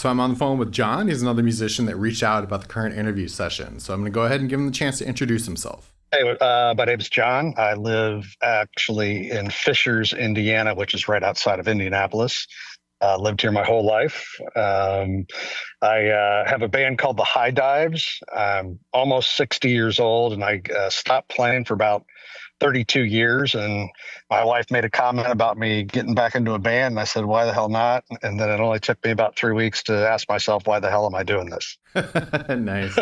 So I'm on the phone with Jon. He's another musician that reached out about the current interview session. So I'm going to go ahead and give him the chance to introduce himself. Hey, my name's John. I live actually in Fishers, Indiana, which is right outside of Indianapolis. Lived here my whole life. I have a band called the High Dives. I'm almost 60 years old, and I stopped playing for about 32 years. And my wife made a comment about me getting back into a band. And I said, why the hell not? And then it only took me about 3 weeks to ask myself, why the hell am I doing this? Nice.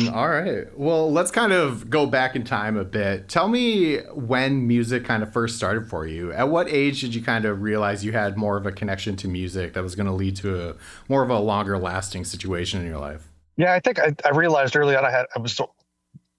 All right. Well, let's kind of go back in time a bit. Tell me when music kind of first started for you. At what age did you kind of realize you had more of a connection to music that was going to lead to a more of a longer lasting situation in your life? Yeah, I think I realized early on I was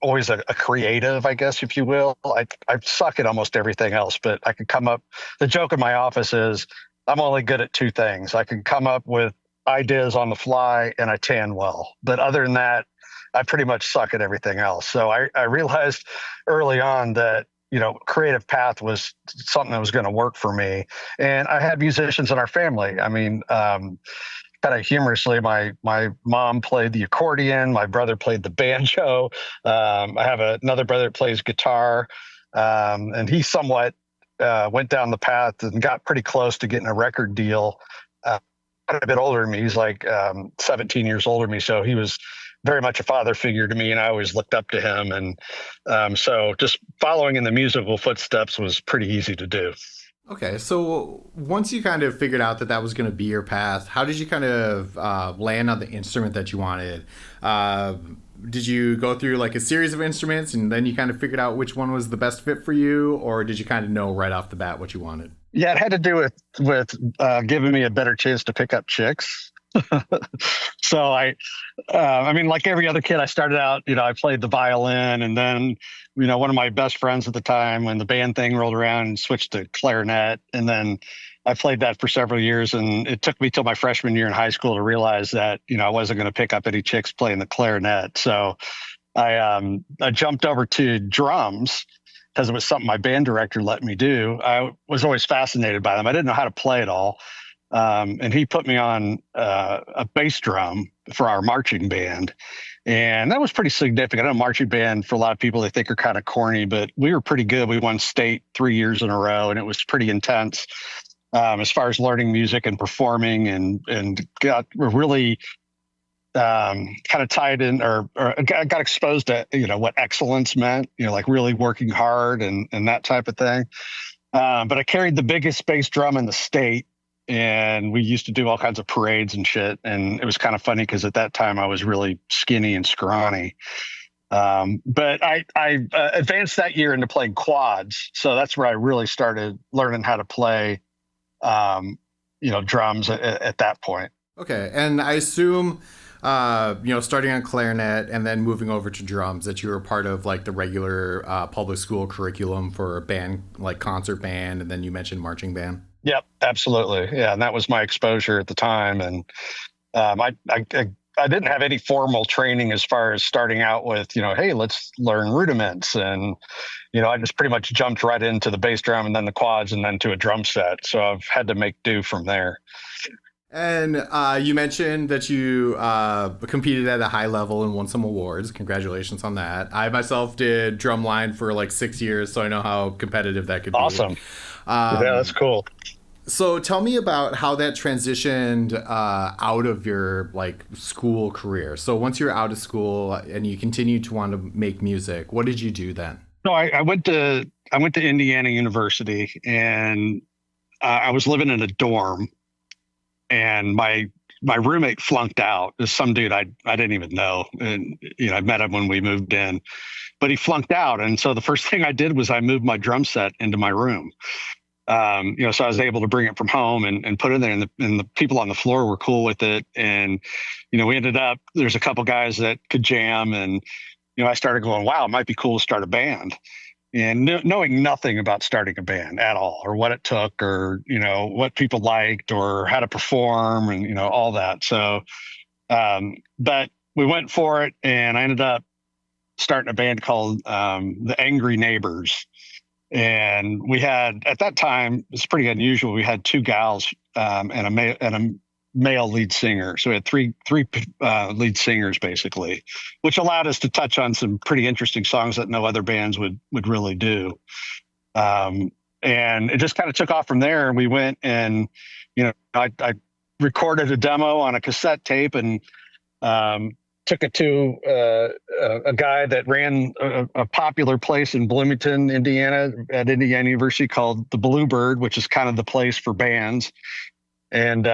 always a creative, I guess, if you will. I suck at almost everything else, but I could come up. The joke in my office is I'm only good at two things. I can come up with ideas on the fly and I tan well. But other than that, I pretty much suck at everything else. So I realized early on that, creative path was something that was going to work for me. And I had musicians in our family. I mean, kind of humorously, my mom played the accordion. My brother played the banjo. I have another brother that plays guitar, and he somewhat went down the path and got pretty close to getting a record deal. Quite a bit older than me. He's like 17 years older than me, so he was very much a father figure to me, and I always looked up to him. And so just following in the musical footsteps was pretty easy to do. Okay, so once you kind of figured out that that was going to be your path, how did you kind of land on the instrument that you wanted? Did you go through like a series of instruments and then you kind of figured out which one was the best fit for you, or did you kind of know right off the bat what you wanted? Yeah, it had to do with giving me a better chance to pick up chicks. So I mean, like every other kid, I started out, I played the violin, and then, one of my best friends at the time, when the band thing rolled around, switched to clarinet. And then I played that for several years. And it took me till my freshman year in high school to realize that, I wasn't going to pick up any chicks playing the clarinet. So I jumped over to drums because it was something my band director let me do. I was always fascinated by them. I didn't know how to play at all. And he put me on a bass drum for our marching band. And that was pretty significant. I know marching band, for a lot of people, they think are kind of corny, but we were pretty good. We won state 3 years in a row, and it was pretty intense as far as learning music and performing, and got really kind of tied in or got exposed to, what excellence meant, like really working hard and that type of thing. But I carried the biggest bass drum in the state. And we used to do all kinds of parades and shit. And it was kind of funny because at that time I was really skinny and scrawny. But I advanced that year into playing quads. So that's where I really started learning how to play, drums at that point. Okay, and I assume, starting on clarinet and then moving over to drums, that you were part of like the regular public school curriculum for a band, like concert band, and then you mentioned marching band. Yep, absolutely. Yeah, and that was my exposure at the time. And I didn't have any formal training as far as starting out with, hey, let's learn rudiments. And, I just pretty much jumped right into the bass drum and then the quads and then to a drum set. So I've had to make do from there. And you mentioned that you competed at a high level and won some awards. Congratulations on that. I myself did drumline for like 6 years, so I know how competitive that could be. Awesome. Yeah, that's cool. So tell me about how that transitioned out of your like school career. So once you're out of school and you continued to want to make music, what did you do then? No, I went to Indiana University, and I was living in a dorm, and my roommate flunked out. There's some dude I didn't even know, and I met him when we moved in, but he flunked out, and so the first thing I did was I moved my drum set into my room. So I was able to bring it from home and put it there, and the people on the floor were cool with it. And, we ended up, there's a couple guys that could jam, and, I started going, wow, it might be cool to start a band. And knowing nothing about starting a band at all, or what it took, or, what people liked, or how to perform, and, all that. So, but we went for it, and I ended up starting a band called the Angry Neighbors. And we had, at that time, it's pretty unusual. We had two gals and a male lead singer. So we had three lead singers basically, which allowed us to touch on some pretty interesting songs that no other bands would really do. And it just kind of took off from there. And we went and, I recorded a demo on a cassette tape and took it to a guy that ran a popular place in Bloomington, Indiana, at Indiana University called the Bluebird, which is kind of the place for bands. And,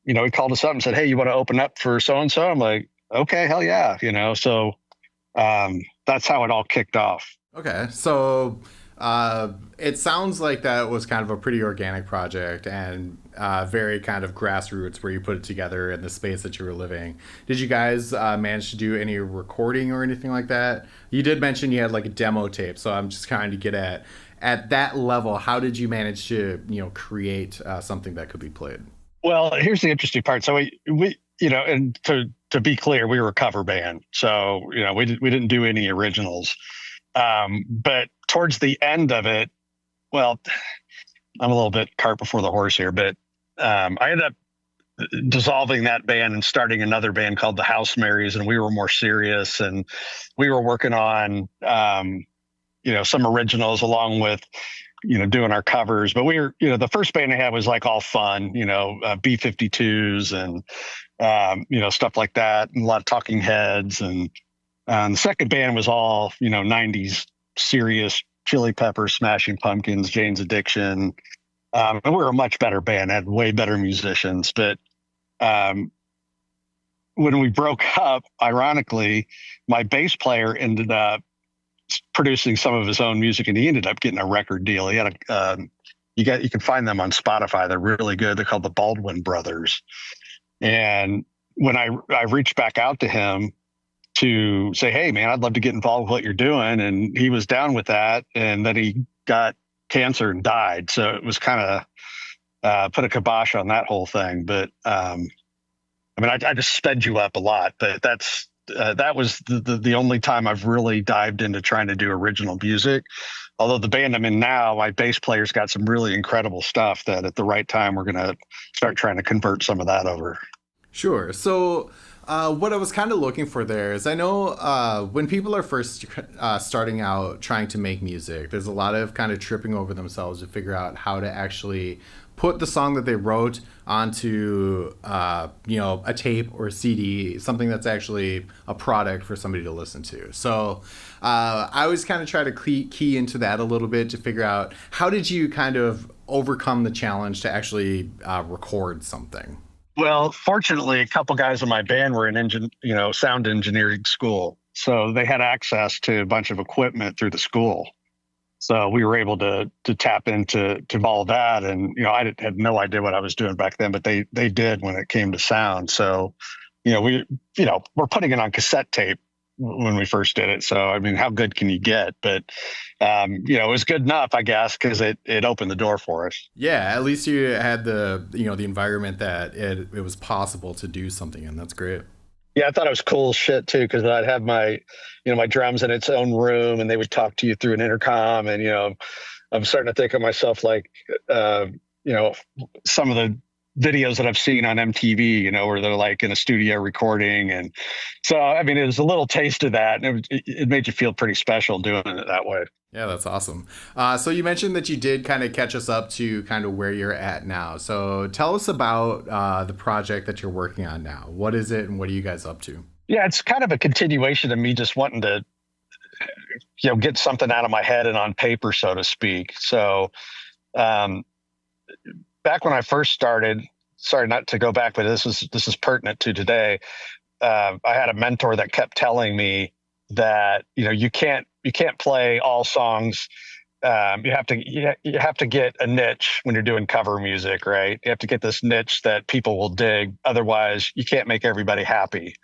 he called us up and said, "Hey, you want to open up for so-and-so?" I'm like, "Okay, hell yeah." So that's how it all kicked off. Okay, so it sounds like that was kind of a pretty organic project and very kind of grassroots where you put it together in the space that you were living. Did you guys manage to do any recording or anything like that? You did mention you had like a demo tape, so I'm just trying to get at that level. How did you manage to create something that could be played? Well, here's the interesting part. So we and to be clear, we were a cover band, so we didn't do any originals. But towards the end of it, well, I'm a little bit cart before the horse here, but I ended up dissolving that band and starting another band called the House Marys, and we were more serious, and we were working on some originals along with doing our covers. But we were the first band I had was like all fun, B-52s and stuff like that, and a lot of Talking Heads. And the second band was all 90s serious, Chili Peppers, Smashing Pumpkins, Jane's Addiction. And we were a much better band, had way better musicians. But when we broke up, ironically, my bass player ended up producing some of his own music, and he ended up getting a record deal. He had you can find them on Spotify. They're really good. They're called the Baldwin Brothers. And when I reached back out to him to say, "Hey man, I'd love to get involved with what you're doing," and he was down with that. And then he got cancer and died. So it was kind of put a kibosh on that whole thing. But I just sped you up a lot, but that was the only time I've really dived into trying to do original music. Although the band I'm in now, my bass player's got some really incredible stuff that at the right time we're going to start trying to convert some of that over. Sure. So what I was kind of looking for there is I know when people are first starting out trying to make music, there's a lot of kind of tripping over themselves to figure out how to actually put the song that they wrote onto a tape or a CD, something that's actually a product for somebody to listen to. So I always kind of try to key into that a little bit to figure out how did you kind of overcome the challenge to actually record something. Well, fortunately, a couple guys in my band were in sound engineering school, so they had access to a bunch of equipment through the school. So we were able to tap into all of that, and I had no idea what I was doing back then, but they did when it came to sound. So we're putting it on cassette tape when we first did it. So I mean, how good can you get? But it was good enough, I guess, because it opened the door for us. Yeah, at least you had the the environment that it was possible to do something in. That's great. Yeah, I thought it was cool shit too, because I'd have my my drums in its own room, and they would talk to you through an intercom. And I'm starting to think of myself like some of the videos that I've seen on MTV, where they're like in a studio recording. And so, I mean, it was a little taste of that, and it made you feel pretty special doing it that way. Yeah, that's awesome. So you mentioned that you did kind of catch us up to kind of where you're at now. So tell us about the project that you're working on now. What is it, and what are you guys up to? Yeah, it's kind of a continuation of me just wanting to, get something out of my head and on paper, so to speak. So, back when I first started, sorry not to go back, but this is pertinent to today. I had a mentor that kept telling me that you can't play all songs. You have to get a niche when you're doing cover music, right? You have to get this niche that people will dig. Otherwise, you can't make everybody happy.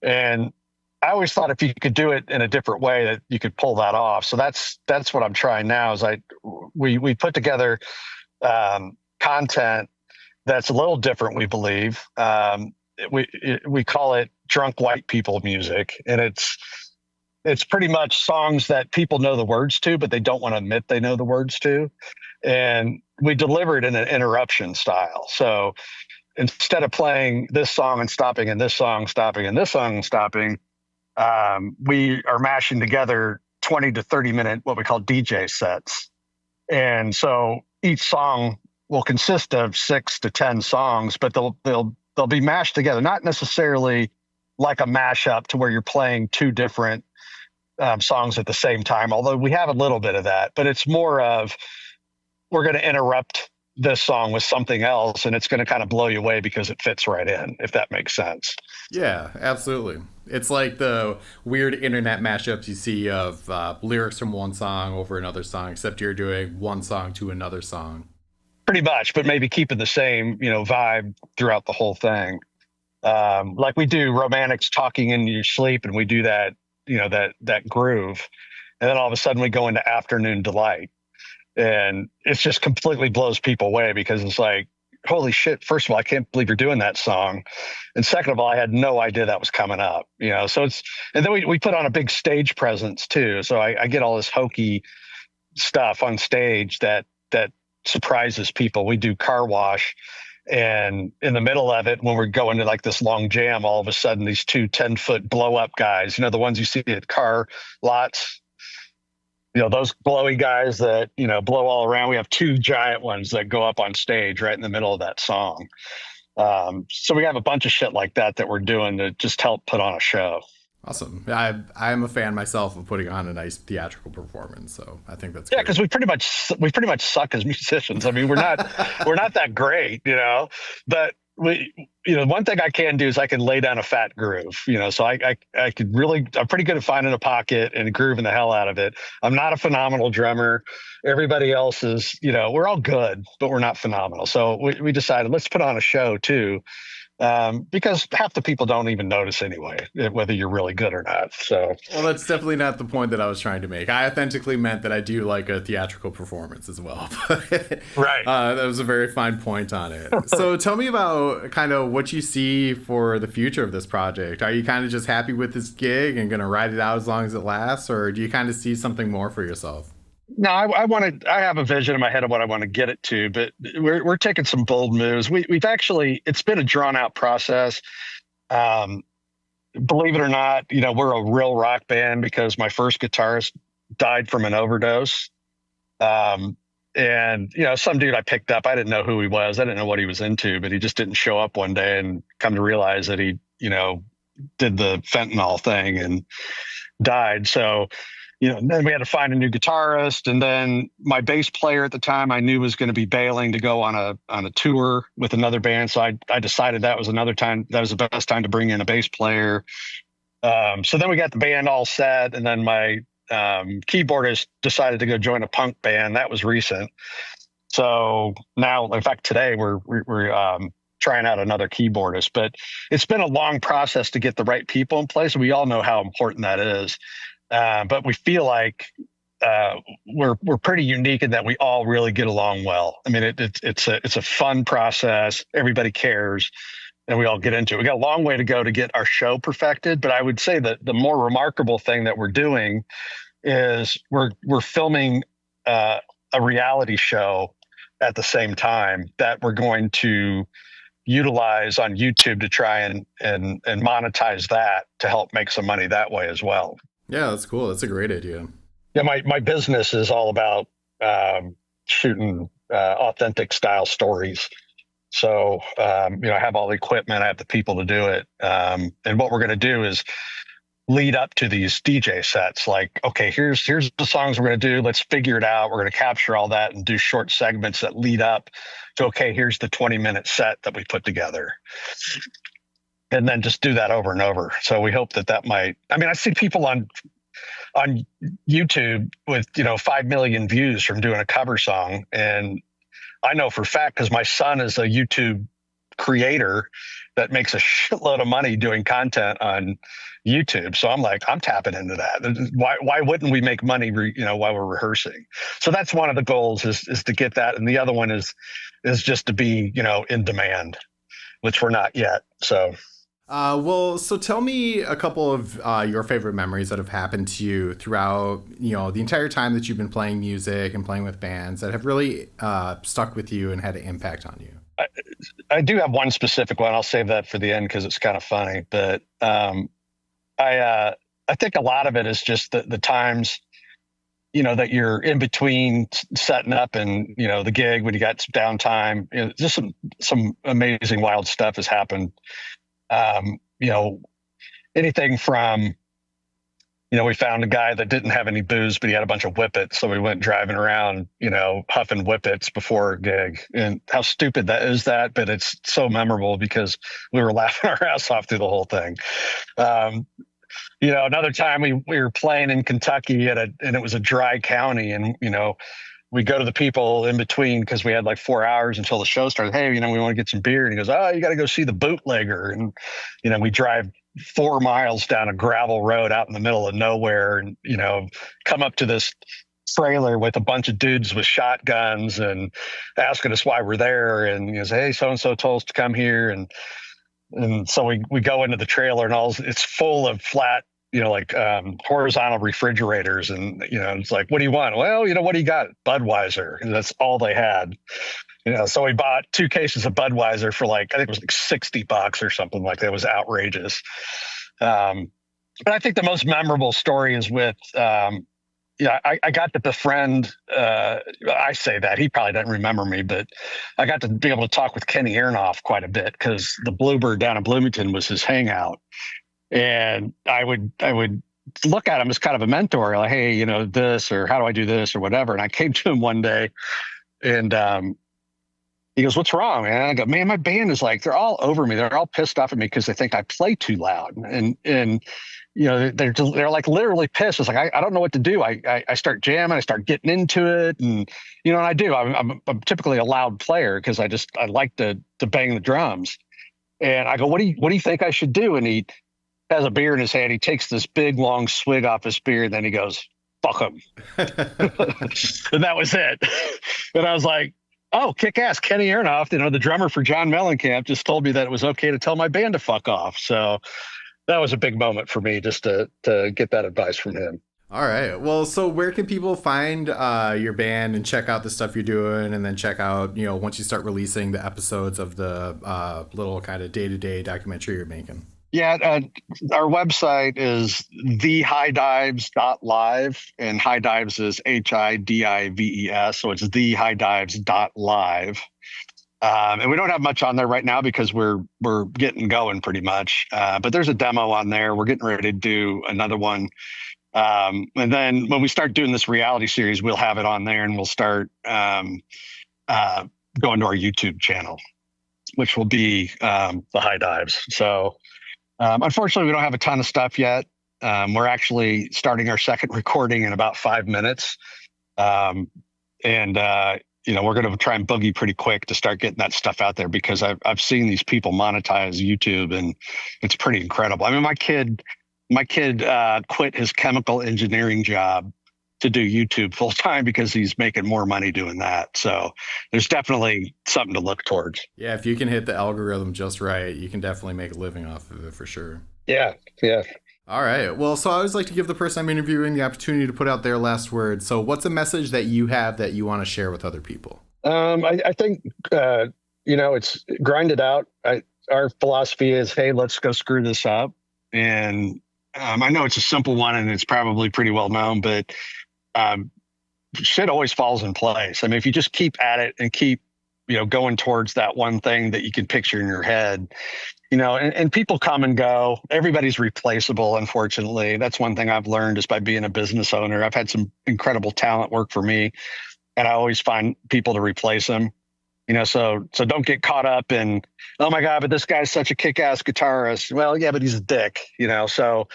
And I always thought if you could do it in a different way, that you could pull that off. So that's what I'm trying now. Is we put together content that's a little different, we believe. We call it drunk white people music, and it's pretty much songs that people know the words to, but they don't want to admit they know the words to. And we deliver it in an interruption style. So instead of playing this song and stopping and this song stopping and this song and stopping, we are mashing together 20 to 30 minute what we call DJ sets. And so each song will consist of 6 to 10 songs, but they'll be mashed together, not necessarily like a mashup to where you're playing two different songs at the same time, although we have a little bit of that, but it's more of we're going to interrupt this song with something else and it's going to kind of blow you away because it fits right in, if that makes sense. Yeah, absolutely. It's like the weird internet mashups you see of lyrics from one song over another song, except you're doing one song to another song. Pretty much, but maybe keeping the same, vibe throughout the whole thing. Like we do romantics talking in your sleep, and we do that, that groove. And then all of a sudden we go into afternoon delight. And it just completely blows people away because it's like, holy shit, first of all, I can't believe you're doing that song. And second of all, I had no idea that was coming up, so and then we put on a big stage presence too. So I get all this hokey stuff on stage that surprises people. We do car wash, and in the middle of it, when we're going to like this long jam, all of a sudden these two 10-foot blow up guys, the ones you see at car lots, those glowy guys that, blow all around. We have two giant ones that go up on stage right in the middle of that song. So we have a bunch of shit like that we're doing to just help put on a show. Awesome. I'm a fan myself of putting on a nice theatrical performance, so I think that's because we pretty much suck as musicians. I mean, we're not that great, but one thing I can do is I can lay down a fat groove, so I could really, I'm pretty good at finding a pocket and grooving the hell out of it. I'm not a phenomenal drummer. Everybody else is, we're all good, but we're not phenomenal. So we decided let's put on a show too. Because half the people don't even notice anyway, whether you're really good or not. So, well, that's definitely not the point that I was trying to make. I authentically meant that I do like a theatrical performance as well. Right. That was a very fine point on it. So tell me about kind of what you see for the future of this project. Are you kind of just happy with this gig and going to ride it out as long as it lasts, or do you kind of see something more for yourself? No, I have a vision in my head of what I want to get it to, but we're taking some bold moves. We've actually, it's been a drawn out process. Believe it or not, we're a real rock band because my first guitarist died from an overdose. And some dude I picked up, I didn't know who he was. I didn't know what he was into, but he just didn't show up one day and come to realize that he, did the fentanyl thing and died. So, then we had to find a new guitarist, and then my bass player at the time I knew was going to be bailing to go on a tour with another band. So I decided that was the best time to bring in a bass player. So then we got the band all set, and then my keyboardist decided to go join a punk band. That was recent. So now, in fact, today we're trying out another keyboardist, but it's been a long process to get the right people in place. We all know how important that is. But we feel like we're pretty unique in that we all really get along well. I mean, it's a fun process. Everybody cares, and we all get into it. We got a long way to go to get our show perfected, but I would say that the more remarkable thing that we're doing is we're filming a reality show at the same time that we're going to utilize on YouTube to try and monetize that to help make some money that way as well. Yeah, that's cool. That's a great idea. Yeah, my business is all about shooting authentic style stories. So, I have all the equipment, I have the people to do it. And what we're going to do is lead up to these DJ sets. Like, okay, here's the songs we're going to do. Let's figure it out. We're going to capture all that and do short segments that lead up to, okay, here's the 20-minute set that we put together. And then just do that over and over. So we hope that might, I see people on YouTube with, 5 million views from doing a cover song. And I know for a fact, because my son is a YouTube creator that makes a shitload of money doing content on YouTube. So I'm tapping into that. Why wouldn't we make money, while we're rehearsing? So that's one of the goals is to get that. And the other one is just to be, in demand, which we're not yet. So. So tell me a couple of your favorite memories that have happened to you throughout, the entire time that you've been playing music and playing with bands that have really stuck with you and had an impact on you. I, I do have one specific one. I'll save that for the end because it's kind of funny. But I I think a lot of it is just the times that you're in between setting up and the gig when you got some downtime. Just some amazing wild stuff has happened. Um, you know, anything from we found a guy that didn't have any booze, but he had a bunch of whippets. So we went driving around, huffing whippets before a gig. And how stupid that is that, but it's so memorable because we were laughing our ass off through the whole thing. Um, another time we were playing in Kentucky and it was a dry county, and we go to the people in between because we had like 4 hours until the show started. Hey, we want to get some beer, and he goes, "Oh, you got to go see the bootlegger." And we drive 4 miles down a gravel road out in the middle of nowhere, and come up to this trailer with a bunch of dudes with shotguns and asking us why we're there. And he goes, "Hey, so and so told us to come here." And so we go into the trailer, and it's full of flat, horizontal refrigerators. And, it's like, "What do you want?" "Well, what do you got?" "Budweiser." And that's all they had. So we bought 2 cases of Budweiser for I think it was like $60 or something like that. It was outrageous. But I think the most memorable story is with, I got to befriend, I say that, he probably doesn't remember me, but I got to be able to talk with Kenny Aronoff quite a bit because the Bluebird down in Bloomington was his hangout. And I would look at him as kind of a mentor, like, "Hey, this, or how do I do this, or whatever." And I came to him one day, and he goes, "What's wrong, man?" I go, "Man, my band is they're all over me. They're all pissed off at me because they think I play too loud." And they're like literally pissed. It's like, I don't know what to do. I start jamming, I start getting into it, and and I do. I'm typically a loud player because I like to bang the drums. And I go, "What do you think I should do?" And he has a beer in his hand. He takes this big long swig off his beer, and then he goes, "Fuck him." And that was it. And I was like, "Oh, kick ass." Kenny Aronoff, the drummer for John Mellencamp, just told me that it was okay to tell my band to fuck off. So that was a big moment for me just to get that advice from him. All right. Well, so where can people find your band and check out the stuff you're doing, and then check out, once you start releasing the episodes of the little kind of day-to-day documentary you're making? Yeah, our website is thehighdives.live, and High Dives is HIDIVES, so it's thehighdives.live. And we don't have much on there right now because we're getting going pretty much. But there's a demo on there. We're getting ready to do another one. And then when we start doing this reality series, we'll have it on there, and we'll start going to our YouTube channel, which will be the High Dives. So unfortunately, we don't have a ton of stuff yet. We're actually starting our second recording in about 5 minutes. And we're going to try and boogie pretty quick to start getting that stuff out there because I've seen these people monetize YouTube, and it's pretty incredible. I mean, my kid quit his chemical engineering job to do YouTube full time because he's making more money doing that. So there's definitely something to look towards. Yeah, if you can hit the algorithm just right, you can definitely make a living off of it for sure. Yeah. All right. Well, so I always like to give the person I'm interviewing the opportunity to put out their last word. So what's a message that you have that you want to share with other people? I think, it's grind it out. Our philosophy is, hey, let's go screw this up. And I know it's a simple one and it's probably pretty well known, but shit always falls in place. I mean, if you just keep at it and keep, going towards that one thing that you can picture in your head, and people come and go. Everybody's replaceable, unfortunately. That's one thing I've learned just by being a business owner. I've had some incredible talent work for me, and I always find people to replace them. So don't get caught up in, "Oh my God, but this guy's such a kick-ass guitarist." Well, yeah, but he's a dick, so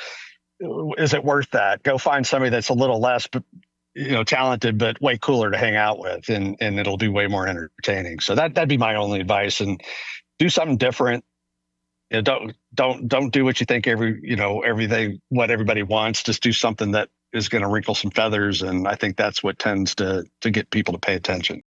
is it worth that? Go find somebody that's a little less, talented, but way cooler to hang out with, and it'll be way more entertaining. So that'd be my only advice. And do something different. Don't do what you think everything, what everybody wants. Just do something that is going to wrinkle some feathers. And I think that's what tends to get people to pay attention.